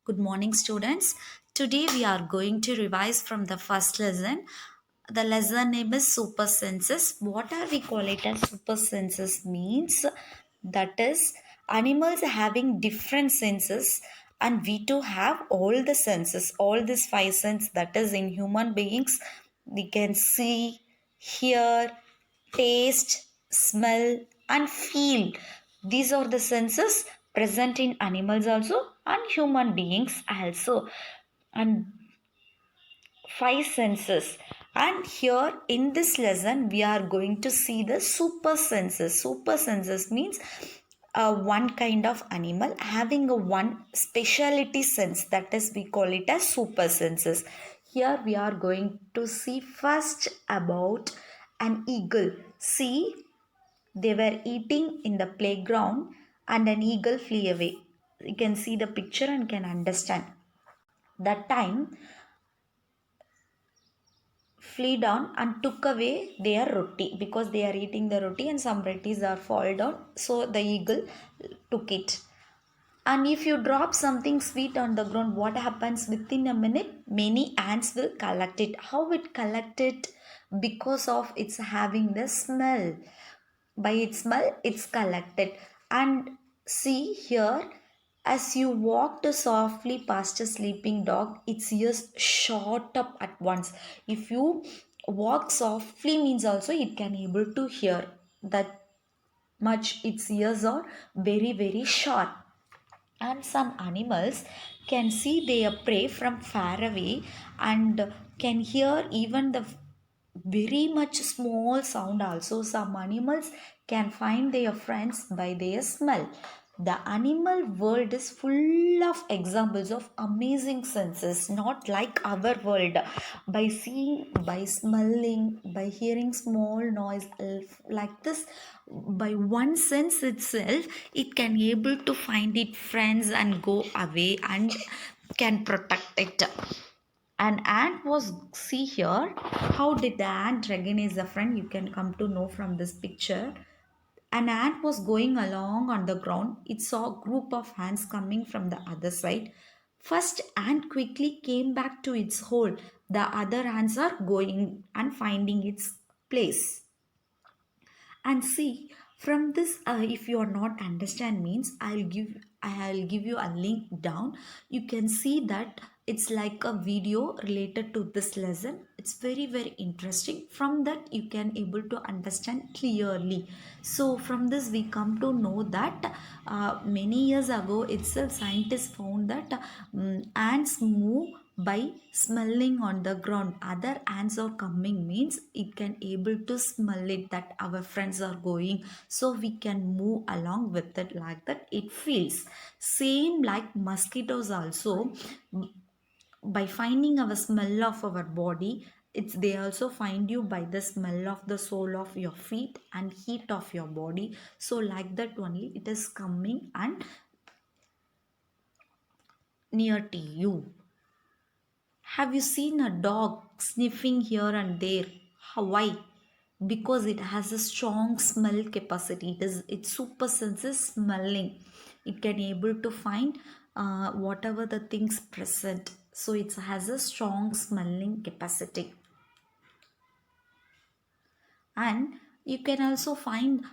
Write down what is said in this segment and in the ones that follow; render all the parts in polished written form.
Good morning, students. Today we are going to revise from the first lesson. The lesson name is super senses. What are we call it as super senses means that is animals having different senses and we too have all the senses, all these five senses that is in human beings. We can see, hear, taste, smell, and feel. These are the senses present in animals also and human beings also. And five senses. And here in this lesson, we are going to see the super senses. Super senses means one kind of animal having a one speciality sense, that is we call it as super senses. Here we are going to see first about an eagle. See, they were eating in the playground and an eagle flew away. You can see the picture and can understand. That time flew down and took away their roti because they are eating the roti and some rotis are fall down. So the eagle took it. And if you drop something sweet on the ground, what happens within a minute? Many ants will collect it. How it collect it? Because of its having the smell. By its smell, it's collected. And see here, as you walked softly past a sleeping dog, its ears shot up at once. If you walk softly means also it can able to hear that much its ears are very very sharp. And some animals can see their prey from far away and can hear even the very much small sound also. Some animals can find their friends by their smell. The animal world is full of examples of amazing senses, not like our world. By seeing, by smelling, by hearing small noise like this, by one sense itself, it can able to find its friends and go away and can protect it. An ant was, see here, how did the ant recognize a friend? You can come to know from this picture. An ant was going along on the ground. It saw a group of ants coming from the other side. First ant quickly came back to its hole. The other ants are going and finding its place. And see, from this, if you are not understand means, I'll give you a link down. You can see that it's like a video related to this lesson. It's very very interesting. From that you can able to understand clearly. So from this we come to know that many years ago itself scientists found that ants move by smelling on the ground. Other ants are coming means it can able to smell it that our friends are going, so we can move along with it. Like that it feels same like mosquitoes also. By finding our smell of our body, it's they also find you by the smell of the sole of your feet and heat of your body. So like that only it is coming and near to you. Have you seen a dog sniffing here and there? How, why? Because it has a strong smell capacity. Its super senses smelling. It can able to find whatever the things present. So it has a strong smelling capacity. And you can also find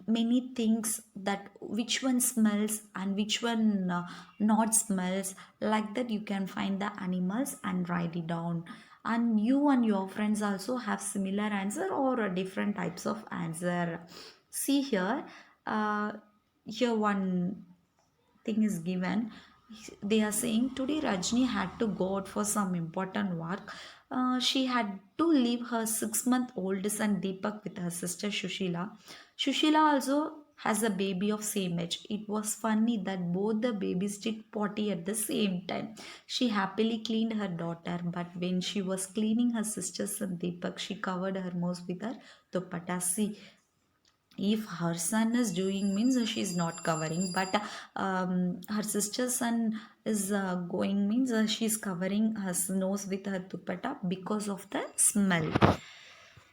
many things that which one smells and which one not smells. Like that you can find the animals and write it down. And you and your friends also have similar answer or different types of answer. See here, uh, here one thing is given. They are saying today Rajni had to go out for some important work. She had to leave her 6 month old son Deepak with her sister Shushila. Shushila also has a baby of same age. It was funny that both the babies did potty at the same time. She happily cleaned her daughter, but when she was cleaning her sister's son Deepak, she covered her mouth with her dupatta. See, if her son is doing means she's not covering, but her sister's son is going means she's covering her nose with her dupatta because of the smell.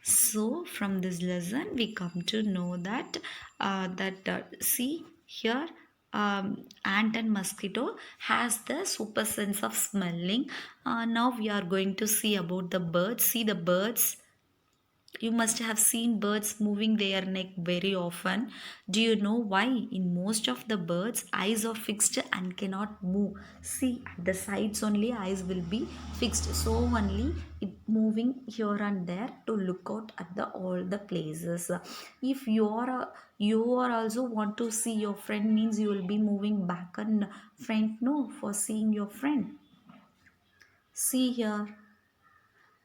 So from this lesson we come to know that see here, ant and mosquito has the super sense of smelling. Now we are going to see about the birds. See the birds. You must have seen birds moving their neck very often. Do you know why? In most of the birds, eyes are fixed and cannot move. See, at the sides only eyes will be fixed. So only it moving here and there to look out at the all the places. If you are also want to see your friend, means you will be moving back and front, no, for seeing your friend. See here,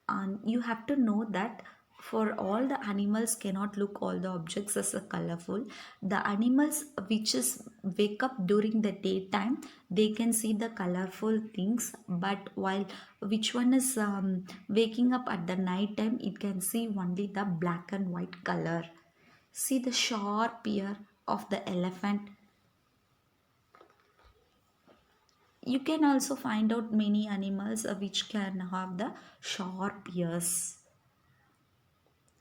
and you have to know that for all the animals cannot look all the objects as a colorful. The animals which is wake up during the daytime, they can see the colorful things, but while which one is waking up at the night time, it can see only the black and white color. See the sharp ear of the elephant. You can also find out many animals which can have the sharp ears.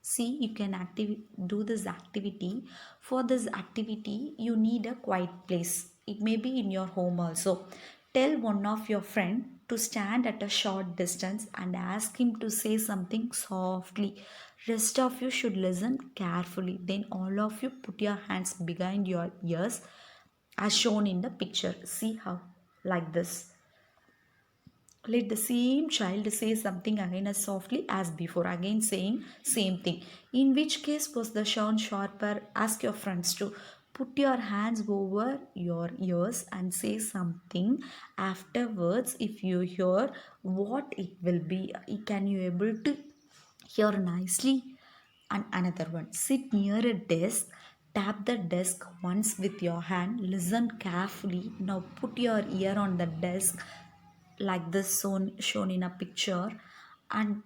See, you can do this activity. For this activity, you need a quiet place. It may be in your home also. Tell one of your friend to stand at a short distance and ask him to say something softly. Rest of you should listen carefully. Then all of you put your hands behind your ears as shown in the picture. See how, like this. Let the same child say something again as softly as before, again saying same thing. In which case was the sound sharper? Ask your friends to put your hands over your ears and say something. Afterwards, if you hear what it will be, can you able to hear nicely? And another one, sit near a desk, tap the desk once with your hand, listen carefully. Now put your ear on the desk like this shown in a picture. And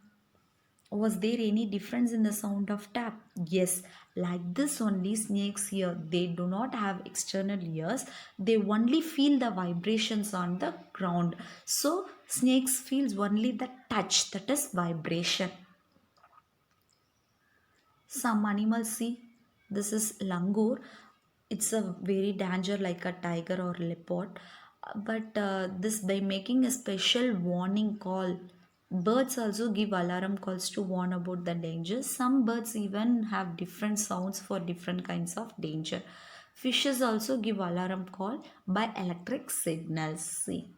was there any difference in the sound of tap? Yes, like this only snakes here. They do not have external ears. They only feel the vibrations on the ground. So snakes feels only the touch, that is vibration. Some animals, see, this is langur. It's a very danger like a tiger or leopard. But this by making a special warning call. Birds also give alarm calls to warn about the danger. Some birds even have different sounds for different kinds of danger. Fishes also give alarm call by electric signals. See,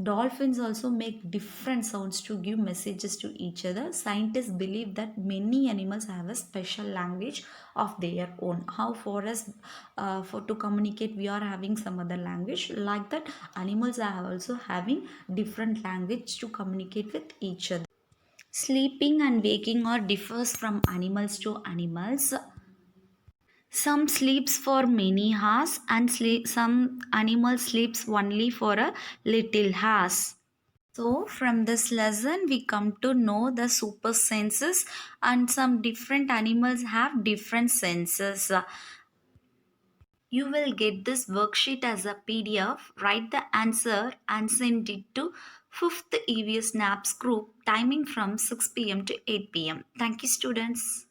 dolphins also make different sounds to give messages to each other. Scientists believe that many animals have a special language of their own. How for us, for to communicate, we are having some other language. Like that, animals are also having different language to communicate with each other. Sleeping and waking or differs from animals to animals. Some sleeps for many hours and some animal sleeps only for a little hours. So, from this lesson, we come to know the super senses, and some different animals have different senses. You will get this worksheet as a PDF, write the answer, and send it to 5th EVS NAPS group, timing from 6 p.m. to 8 p.m. Thank you, students.